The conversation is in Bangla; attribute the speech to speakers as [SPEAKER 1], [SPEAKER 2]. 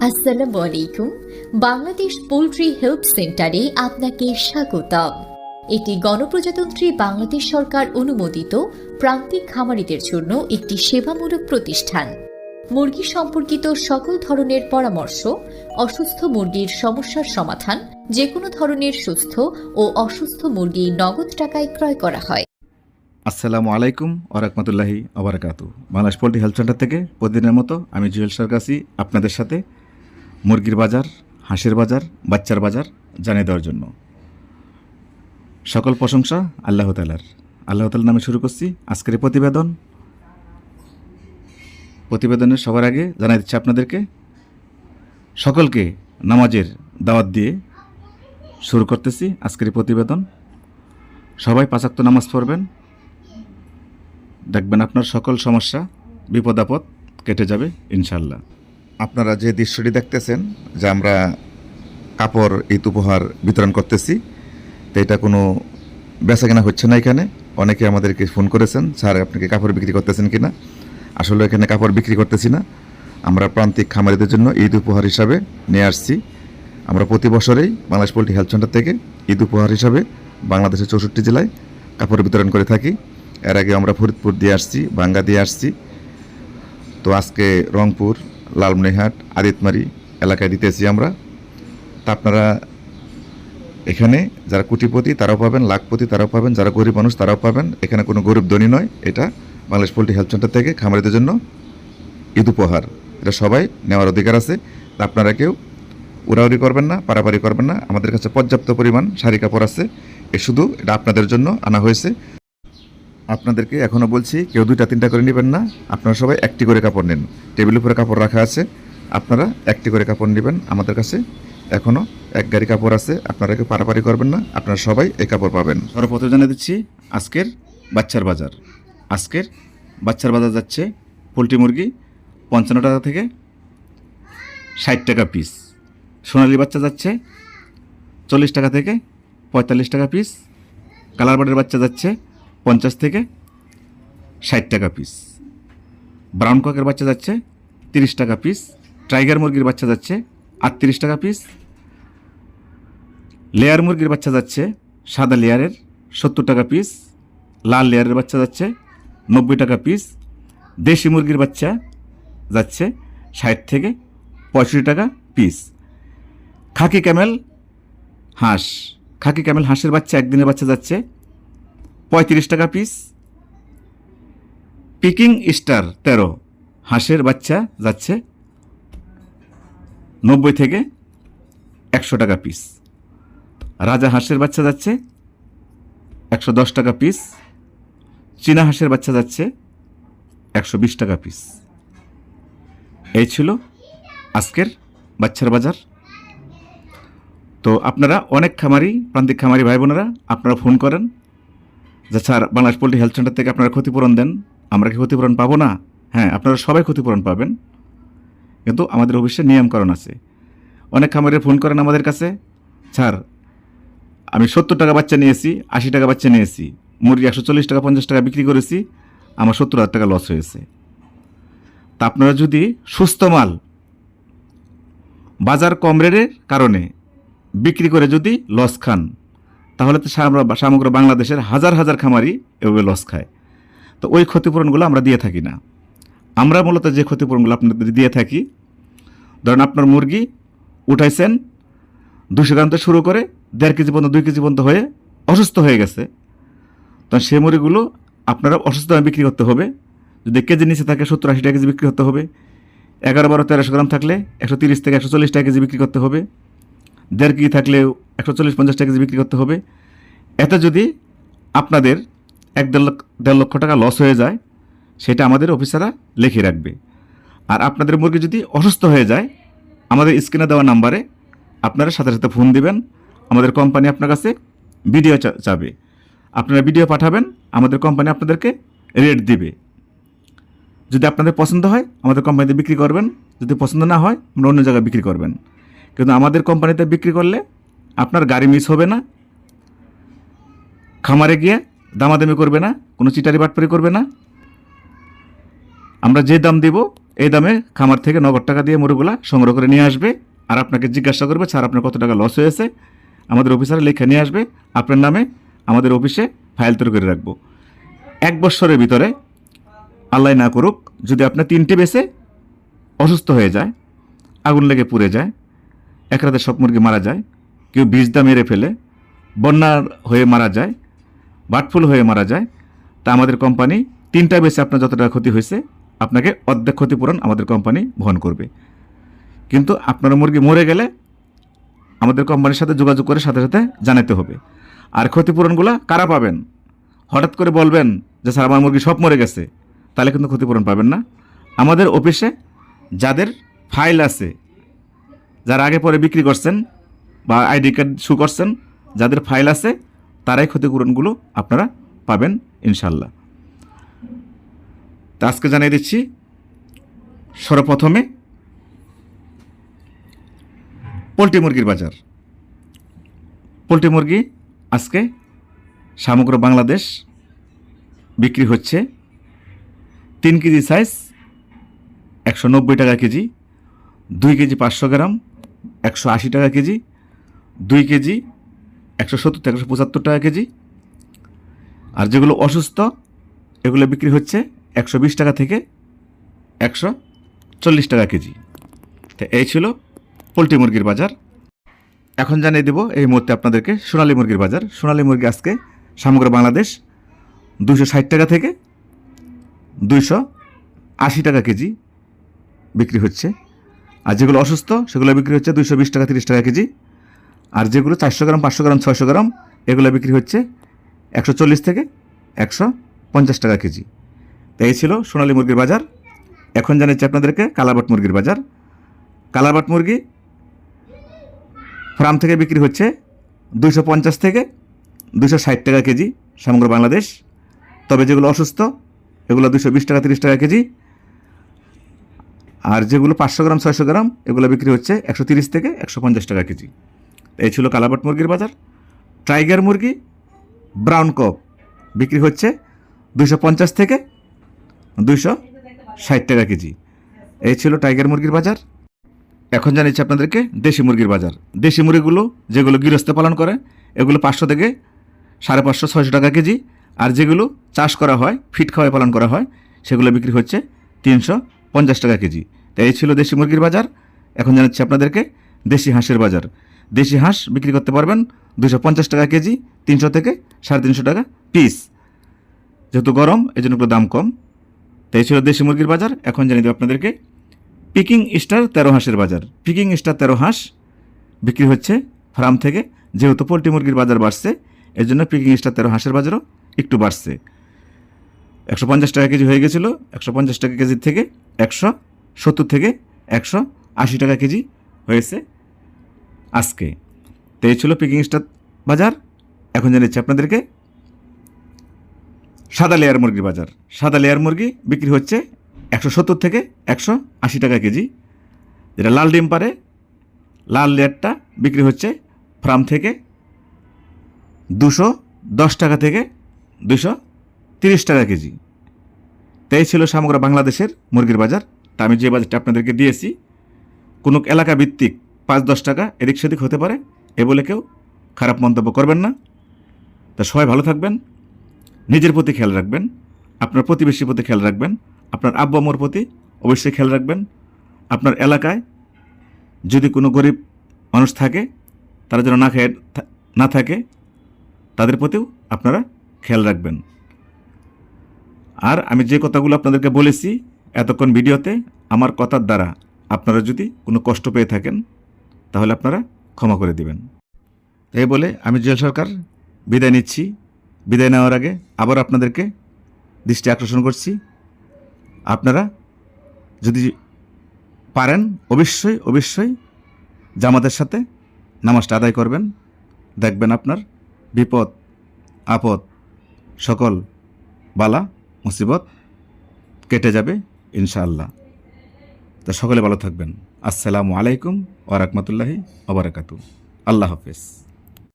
[SPEAKER 1] আসসালামু আলাইকুম। বাংলাদেশ পোল্ট্রি হেল্প সেন্টারে আপনাকে স্বাগতম। এটি গণপ্রজাতন্ত্রী বাংলাদেশ সরকার অনুমোদিত প্রান্তিক খামারিদের জন্য একটি সেবামূলক প্রতিষ্ঠান। মুরগি সম্পর্কিত সকল ধরনের পরামর্শ, অসুস্থ মুরগির সমস্যার সমাধান, যে কোনো ধরনের সুস্থ ও অসুস্থ মুরগি নগদ টাকায় ক্রয় করা হয়।
[SPEAKER 2] আসসালামু আলাইকুম ওরহমতুল্লাহি আবরাকাতু। বাংলাদেশ পোল্ট্রি হেলথ সেন্টার থেকে প্রতিদিনের মতো আমি জুয়েল সরকার আছি আপনাদের সাথে মুরগির বাজার, হাঁসের বাজার, বাচ্চার বাজার জানিয়ে দেওয়ার জন্য। সকল প্রশংসা আল্লাহ তাআলার নামে শুরু করছি আজকের এই প্রতিবেদনের সবার আগে জানাই দিচ্ছি আপনাদেরকে সকলকে নামাজের দাওয়াত দিয়ে শুরু করতেছি আজকের এই প্রতিবেদন। সবাই 5 ওয়াক্ত নামাজ পড়বেন, দেখবেন আপনার সকল সমস্যা বিপদ আপদ কেটে যাবে ইনশাল্লাহ। আপনারা যে দৃশ্যটি দেখতেছেন যে আমরা কাপড় ঈদ উপহার বিতরণ করতেছি, তো এটা কোনো বেচাকেনা হচ্ছে না। এখানে অনেকে আমাদেরকে ফোন করেছেন, স্যার আপনি কি কাপড় বিক্রি করতেছেন কিনা। আসলে এখানে কাপড় বিক্রি করতেছি না, আমরা প্রান্তিক খামারিদের জন্য ঈদ উপহার হিসাবে নিয়ে আসছি। আমরা প্রতি বছরেই বাংলাদেশ পোল্ট্রি হেলথ সেন্টার থেকে ঈদ উপহার হিসাবে বাংলাদেশের 64 জেলায় কাপড় বিতরণ করে থাকি। এর আগে আমরা ফরিদপুর দিয়ে আসছি, বাঙ্গা দিয়ে আসছি, তো আজকে রংপুর, লালমনিরহাট, আদিতমারি এলাকায় দিতেছি আমরা। তা আপনারা এখানে যারা কোটিপতি তারাও পাবেন, লাখপতি তারাও পাবেন, যারা গরিব মানুষ তারাও পাবেন। এখানে কোনো গরিব ধনী নয়, এটা বাংলাদেশ পোল্ট্রি হেলথ সেন্টার থেকে খামারিদের জন্য ঈদ উপহার। এটা সবাই নেওয়ার অধিকার আছে। তা আপনারা কেউ উড়াউড়ি করবেন না, পারাপারি করবেন না। আমাদের কাছে পর্যাপ্ত পরিমাণ শাড়ি কাপড় আছে, শুধু এটা আপনাদের জন্য আনা হয়েছে। আপনাদেরকে এখনও বলছি কেউ 2টা-3টা করে নেবেন না, আপনারা সবাই একটি করে কাপড় নেন। টেবিলের উপরে কাপড় রাখা আছে, আপনারা একটি করে কাপড় নেবেন। আমাদের কাছে এখনও 1 গাড়ি কাপড় আছে, আপনারা কেউ পারাপারি করবেন না, আপনারা সবাই এই কাপড় পাবেন। সর্বপ্রথম জানিয়ে দিচ্ছি আজকের বাচ্চার বাজার। আজকের বাচ্চার বাজার যাচ্ছে পোলট্রি মুরগি 55 টাকা থেকে 60 টাকা পিস। সোনালি বাচ্চা যাচ্ছে 40 টাকা থেকে 45 টাকা পিস। কালার বার্ডের বাচ্চা যাচ্ছে 50 থেকে 60 টাকা পিস। ব্রাউন ককের বাচ্চা যাচ্ছে 30 টাকা পিস। টাইগার মুরগির বাচ্চা যাচ্ছে 38 টাকা পিস। লেয়ার মুরগির বাচ্চা যাচ্ছে সাদা লেয়ারের 70 টাকা পিস। লাল লেয়ারের বাচ্চা যাচ্ছে 90 টাকা পিস। দেশি মুরগির বাচ্চা যাচ্ছে 60 থেকে 65 টাকা পিস। খাকি ক্যামেল হাঁসের বাচ্চা একদিনের বাচ্চা যাচ্ছে 35 টাকা পিস। পিকিং স্টার 13 হাঁসের বাচ্চা যাচ্ছে 90 থেকে 100 টাকা পিস। রাজা হাঁসের বাচ্চা যাচ্ছে 110 টাকা পিস। চীনা হাঁসের বাচ্চা যাচ্ছে 120 টাকা পিস। এই ছিল আজকের বাচ্চার বাজার। তো আপনারা অনেক প্রান্তিক খামারি ভাই বোনেরা আপনারা ফোন করেন যে sir Bangladesh poultry health centre থেকে আপনারা ক্ষতিপূরণ দেন, আমরা কি ক্ষতিপূরণ পাবো না? হ্যাঁ, আপনারা সবাই ক্ষতিপূরণ পাবেন, কিন্তু আমাদের অবশ্যই নিয়মকানুন আছে। অনেক খামারে ফোন করেন আমাদের কাছে, স্যার আমি 70 টাকা বাচ্চা নিয়েছি, 80 টাকা বাচ্চা নিয়েছি, মুরগি 140 টাকা 50 টাকা বিক্রি করেছি, আমার 70,000 টাকা লস হয়েছে। তা আপনারা যদি সুস্থ মাল বাজার কম রেটের কারণে বিক্রি করে যদি লস খান, তাহলে তো সমগ্র বাংলাদেশের হাজার হাজার খামারি এভাবে লস খায়। তো ওই ক্ষতিপূরণগুলো আমরা দিয়ে থাকি না। আমরা মূলত যে ক্ষতিপূরণগুলো আপনাদের দিয়ে থাকি, ধরেন আপনার মুরগি উঠাইছেন 200 গ্রাম থেকে শুরু করে 1.5 কেজি পর্যন্ত 2 কেজি পর্যন্ত হয়ে অসুস্থ হয়ে গেছে, তখন সেই মুরগিগুলো আপনারা অসুস্থ দামে বিক্রি করতে হবে। যদি কেজি নিচে থাকে 70-80 টাকা কেজি বিক্রি করতে হবে। 11-12-1300 গ্রাম থাকলে 130 থেকে 140 টাকা কেজি বিক্রি করতে হবে। 1.5 কেজি থাকলে 140-50 টাকা কেজি বিক্রি করতে হবে। এতে যদি আপনাদের 1-1.5 লক্ষ টাকা লস হয়ে যায়, সেটা আমাদের অফিসাররা লিখে রাখবে। আর আপনাদের মুরগি যদি অসুস্থ হয়ে যায়, আমাদের স্ক্রিনে দেওয়া নাম্বারে আপনারা সাথে সাথে ফোন দিবেন। আমাদের কোম্পানি আপনার কাছে ভিডিও চাবে, আপনারা ভিডিও পাঠাবেন, আমাদের কোম্পানি আপনাদেরকে রেট দিবে। যদি আপনাদের পছন্দ হয় আমাদের কোম্পানিতে বিক্রি করবেন, যদি পছন্দ না হয় আমরা অন্য জায়গায় বিক্রি করবেন। কিন্তু আমাদের কোম্পানিতে বিক্রি করলে আপনার গাড়ি মিস হবে না, খামারে গিয়ে দামাদামি করবে না, কোনো চিটারি বাটপারি করবে না। আমরা যে দাম দেব এই দামে খামার থেকে নগদ টাকা দিয়ে মুরগিগুলা সংগ্রহ করে নিয়ে আসবে, আর আপনাকে জিজ্ঞাসা করবে স্যার আপনার কত টাকা লস হয়েছে, আমাদের অফিসারে লেখা নিয়ে আসবে, আপনার নামে আমাদের অফিসে ফাইল তৈরি করে রাখবো। 1 বছরের ভিতরে আল্লাহ না করুক যদি আপনার 3টে বেচে অসুস্থ হয়ে যায়, আগুন লেগে পুড়ে যায়, এক রাতে সব মুরগি মারা যায়, কেউ বিষ দা মেরে ফেলে, বন্যার হয়ে মারা যায়, বার্ডফ্লু হয়ে মারা যায়, তা আমাদের কোম্পানি 3টা বেচে আপনার যত টাকা ক্ষতি হয়েছে আপনাকে অর্ধেক ক্ষতিপূরণ আমাদের কোম্পানি বহন করবে। কিন্তু আপনার মুরগি মরে গেলে আমাদের কোম্পানির সাথে যোগাযোগ করে সাথে সাথে জানাতে হবে। আর ক্ষতিপূরণগুলো কারা পাবেন? হঠাৎ করে বলবেন যে স্যার আমার মুরগি সব মরে গেছে, তাহলে কিন্তু ক্ষতিপূরণ পাবেন না। আমাদের অফিসে যাদের ফাইল আছে, যারা আগে পরে বিক্রি করছেন বা আইডি কার্ড শু করছেন, যাদের ফাইল আছে তারাই ক্ষতিপূরণগুলো আপনারা পাবেন ইনশাল্লাহ। তা আজকে জানিয়ে দিচ্ছি, সর্বপ্রথমে পোলট্রি মুরগির বাজার। পোলট্রি মুরগি আজকে সমগ্র বাংলাদেশ বিক্রি হচ্ছে 3 কেজি সাইজ 190 টাকা কেজি, 2 কেজি 500 গ্রাম 180 টাকা কেজি, 2 কেজি 170 থেকে 175 টাকা কেজি। আর যেগুলো অসুস্থ এগুলো বিক্রি হচ্ছে 120 টাকা থেকে 140 টাকা কেজি। তো এই ছিল পোলট্রি মুরগির বাজার। এখন জানিয়ে দেব এই মুহূর্তে আপনাদেরকে সোনালী মুরগির বাজার। সোনালী মুরগি আজকে সমগ্র বাংলাদেশ 260 টাকা থেকে 280 টাকা কেজি বিক্রি হচ্ছে। আর যেগুলো অসুস্থ সেগুলো বিক্রি হচ্ছে 220 টাকা 30 টাকা কেজি। আর যেগুলো 400 গ্রাম 500 গ্রাম 600 গ্রাম এগুলো বিক্রি হচ্ছে 140 থেকে 150 টাকা কেজি। তো এই ছিল সোনালী মুরগির বাজার। এখন জানাচ্ছি আপনাদেরকে কালারবাট মুরগির বাজার। কালারবাট মুরগি ফার্ম থেকে বিক্রি হচ্ছে 250 থেকে 260 টাকা কেজি সমগ্র বাংলাদেশ। তবে যেগুলো অসুস্থ এগুলো 220 টাকা 30 টাকা কেজি। আর যেগুলো 500 গ্রাম 600 গ্রাম এগুলো বিক্রি হচ্ছে 130 থেকে 150 টাকা কেজি। এই ছিল কালারবাট মুরগির বাজার। টাইগার মুরগি ব্রাউন কক বিক্রি হচ্ছে 250 থেকে 260 টাকা কেজি। এই ছিল টাইগার মুরগির বাজার। এখন জানিয়েছি আপনাদেরকে দেশি মুরগির বাজার। দেশি মুরগিগুলো যেগুলো গৃহস্থ পালন করে এগুলো 500 থেকে 550 600 টাকা কেজি। আর যেগুলো চাষ করা হয় ফিট খাওয়ায় পালন করা হয় সেগুলো বিক্রি হচ্ছে 350 টাকা কেজি। তো এই ছিল দেশি মুরগির বাজার। এখন জানাচ্ছি আপনাদেরকে দেশি হাঁসের বাজার। দেশি হাঁস বিক্রি করতে পারবেন 250 টাকা কেজি, 300 থেকে 350 টাকা পিস। যেহেতু গরম এই জন্য একটু দাম কম। তো এই ছিল দেশি মুরগির বাজার। এখন জানিয়ে দেব আপনাদেরকে পিকিং স্টার 13 হাঁসের বাজার। পিকিং স্টার 13 হাঁস বিক্রি হচ্ছে ফার্ম থেকে। যেহেতু পোলট্রি মুরগির বাজার বাড়ছে এর জন্য পিকিং স্টার 13 হাঁসের বাজারও একটু বাড়ছে। 150 টাকা কেজি হয়ে গেছিলো, 150 টাকা কেজির থেকে 170 থেকে 180 টাকা কেজি হয়েছে আজকে। তো এই ছিল পিকিং স্টার বাজার। এখন জানিয়েছি আপনাদেরকে সাদা লেয়ার মুরগির বাজার। সাদা লেয়ার মুরগি বিক্রি হচ্ছে 170 থেকে 180 টাকা কেজি। যেটা লাল ডিম পারে লাল লেয়ারটা বিক্রি হচ্ছে ফার্ম থেকে 210 টাকা থেকে 230 টাকা কেজি। তাই ছিল সমগ্র বাংলাদেশের মুরগির বাজার। তা আমি যে বাজারটা আপনাদেরকে দিয়েছি কোনো এলাকা ভিত্তিক 5-10 টাকা এদিক সেদিক হতে পারে, এ বলে কেউ খারাপ মন্তব্য করবেন না। তা সবাই ভালো থাকবেন, নিজের প্রতি খেয়াল রাখবেন, আপনার প্রতিবেশীর প্রতি খেয়াল রাখবেন, আপনার আব্বু আম্মুর প্রতি অবশ্যই খেয়াল রাখবেন। আপনার এলাকায় যদি কোনো গরিব মানুষ থাকে তারা যেন না খেয়ে না থাকে তাদের প্রতিও আপনারা খেয়াল রাখবেন। আর আমি যে কথাগুলো আপনাদেরকে বলেছি এতক্ষণ ভিডিওতে, আমার কথার দ্বারা আপনারা যদি কোনো কষ্ট পেয়ে থাকেন তাহলে আপনারা ক্ষমা করে দিবেন। এই বলে আমি জুয়েল সরকার বিদায় নিচ্ছি। বিদায় নেওয়ার আগে আবার আপনাদেরকে দৃষ্টি আকর্ষণ করছি, আপনারা যদি পারেন অবশ্যই অবশ্যই জামাতের সাথে নামাজটা আদায় করবেন। দেখবেন আপনার বিপদ আপদ সকল বালা মুসিবত কেটে যাবে ইনশাআল্লাহ। তা সকলে ভালো থাকবেন। আসসালামু আলাইকুম ওয়া রাহমাতুল্লাহি ওয়া বারাকাতুহু। আল্লাহ হাফেজ।